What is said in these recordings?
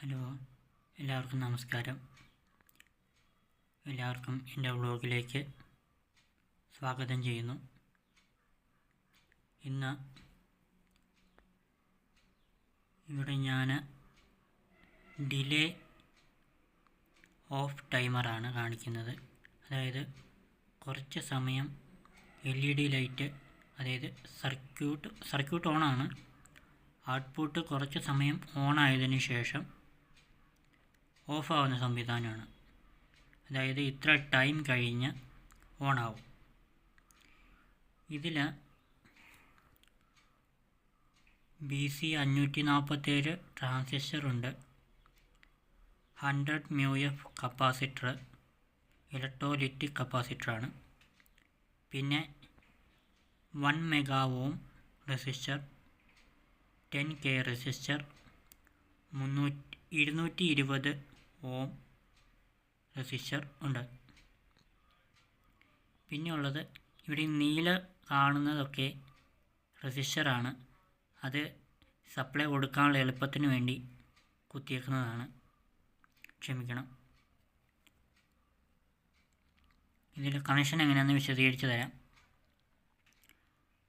Hello, എല്ലാവർക്കും നമസ്കാരം. എല്ലാവർക്കും എൻ്റെ വ്ളോഗിലേക്ക് സ്വാഗതം ചെയ്യുന്നു. ഇന്ന് ഇവിടെ ഞാൻ ഡിലേ ഓഫ് ടൈമറാണ് കാണിക്കുന്നത്. അതായത് കുറച്ച് സമയം LED ലൈറ്റ്, അതായത് സർക്യൂട്ട് ഓണാണ്. ഔട്ട്പുട്ട് കുറച്ച് സമയം ഓണായതിനു ശേഷം ഓഫാവുന്ന സംവിധാനമാണ്. അതായത് ഇത്ര ടൈം കഴിഞ്ഞ് ഓണാവും. ഇതിൽ BC547 ട്രാൻസിസ്റ്ററുണ്ട്, 100 μF കപ്പാസിറ്റർ, ഇലക്ട്രോലിറ്റിക് കപ്പാസിറ്ററാണ്. പിന്നെ 1 mega ohm resistor, 10K resistor, 220 ohm resistor ഉണ്ട്. പിന്നെയുള്ളത് ഇവിടെ നീല കാണുന്നതൊക്കെ റെസിസ്റ്ററാണ്. അത് സപ്ലൈ കൊടുക്കാനുള്ള എളുപ്പത്തിന് വേണ്ടി കുത്തിയേക്കുന്നതാണ്. ക്ഷമിക്കണം. ഇതിൽ കണക്ഷൻ എങ്ങനെയാണെന്ന് വിശദീകരിച്ച് തരാം.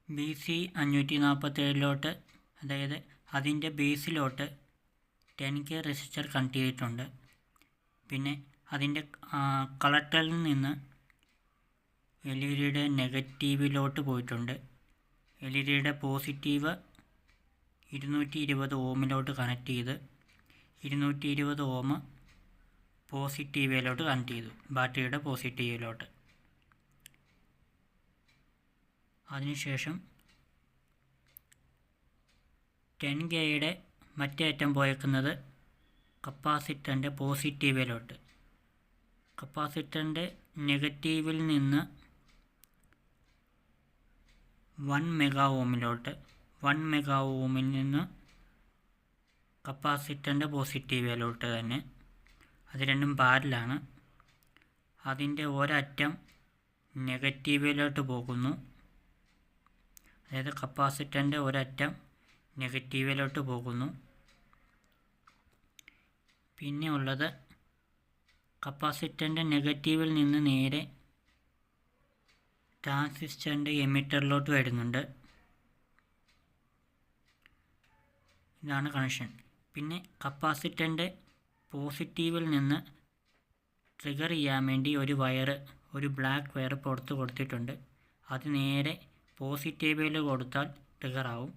BC547 അതായത് അതിൻ്റെ ബേസിലോട്ട് 10K റെസിസ്റ്റർ കണക്ട് ചെയ്തിട്ടുണ്ട്. പിന്നെ അതിൻ്റെ കളക്ടറിൽ നിന്ന് LED നെഗറ്റീവിലോട്ട് പോയിട്ടുണ്ട്. LED പോസിറ്റീവ് 220 ഓമിലോട്ട് കണക്ട് ചെയ്ത് 220 ഓം പോസിറ്റീവിലോട്ട് കണക്ട് ചെയ്തു, ബാറ്ററിയുടെ പോസിറ്റീവിലോട്ട്. അതിനുശേഷം 10Kയുടെ മറ്റേ അറ്റം പോയേക്കുന്നത് കപ്പാസിറ്ററിൻ്റെ പോസിറ്റീവിലോട്ട്. കപ്പാസിറ്ററിൻ്റെ നെഗറ്റീവിൽ നിന്ന് 1 മെഗാ ഓമിലോട്ട്, 1 മെഗാ ഓമിൽ നിന്ന് കപ്പാസിറ്ററിൻ്റെ പോസിറ്റീവിലോട്ട് തന്നെ. അത് രണ്ടും പാരലാണ്. അതിൻ്റെ ഒരറ്റം നെഗറ്റീവിലോട്ട് പോകുന്നു. അതായത് കപ്പാസിറ്ററിൻ്റെ ഒരറ്റം നെഗറ്റീവിലോട്ട് പോകുന്നു. പിന്നെ ഉള്ളത് കപ്പാസിറ്ററിൻ്റെ നെഗറ്റീവിൽ നിന്ന് നേരെ ട്രാൻസിസ്റ്ററിൻ്റെ എമിറ്ററിലോട്ട് വരുന്നുണ്ട്. ഇതാണ് കണക്ഷൻ. പിന്നെ കപ്പാസിറ്ററിൻ്റെ പോസിറ്റീവിൽ നിന്ന് ട്രിഗർ ചെയ്യാൻ വേണ്ടി ഒരു ബ്ലാക്ക് വയർ പുറത്ത് കൊടുത്തിട്ടുണ്ട്. അത് നേരെ പോസിറ്റീവിൽ കൊടുത്താൽ ട്രിഗറാവും.